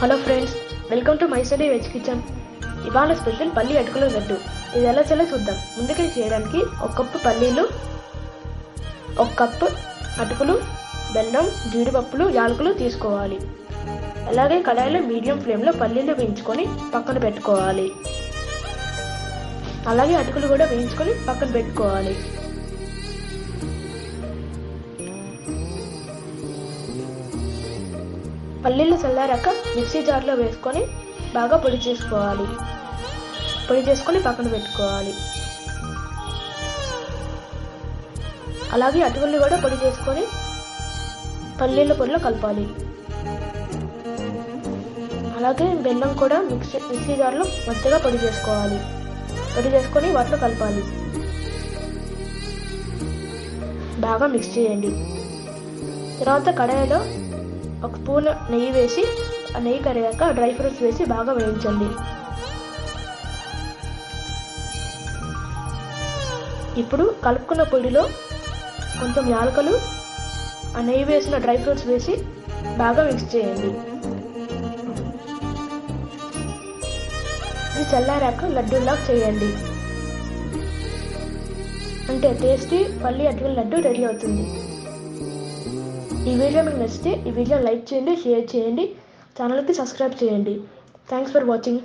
Hello friends, welcome to my study veg kitchen. ఇవాళ special పల్లి అటుకుల లడ్డు. ఇది ఎలా చేయాలో చూద్దాం. ముందుగా చేయడానికి ఒక కప్పు పల్లీలు, ఒక కప్పు అటుకులు, బెల్లం, జీడిపప్పులు, యాలకులు తీసుకోవాలి. అలాగే కడాయిలో మీడియం ఫ్లేమ్లో పల్లీలు వేయించుకొని పక్కన పెట్టుకోవాలి. అలాగే అటుకులు కూడా వేయించుకొని పక్కన పెట్టుకోవాలి. పల్లీలు చల్లారాక మిక్సీ జార్లో వేసుకొని బాగా పొడి చేసుకొని పక్కన పెట్టుకోవాలి. అలాగే అటుకులు కూడా పొడి చేసుకొని పల్లీల పొడిలో కలపాలి. అలాగే బెల్లం కూడా మిక్సీ జార్లో మెత్తగా పొడి చేసుకొని వాటిలో కలపాలి. బాగా మిక్స్ చేయండి. తర్వాత కడాయిలో ఒక స్పూన్ నెయ్యి వేసి, ఆ నెయ్యి కరిగాక డ్రై ఫ్రూట్స్ వేసి బాగా వేయించండి. ఇప్పుడు కలుపుకున్న పొడిలో కొంచెం యాలకులు, ఆ నెయ్యి వేసిన డ్రై ఫ్రూట్స్ వేసి బాగా మిక్స్ చేయండి. ఇది చల్లారాక లడ్డూలా చేయండి. అంటే టేస్టీ పల్లి అటుకుల లడ్డు రెడీ అవుతుంది. ఈ వీడియో మీకు నచ్చితే ఈ వీడియో లైక్ చేయండి, షేర్ చేయండి, ఛానల్కి సబ్స్క్రైబ్ చేయండి. Thanks for watching.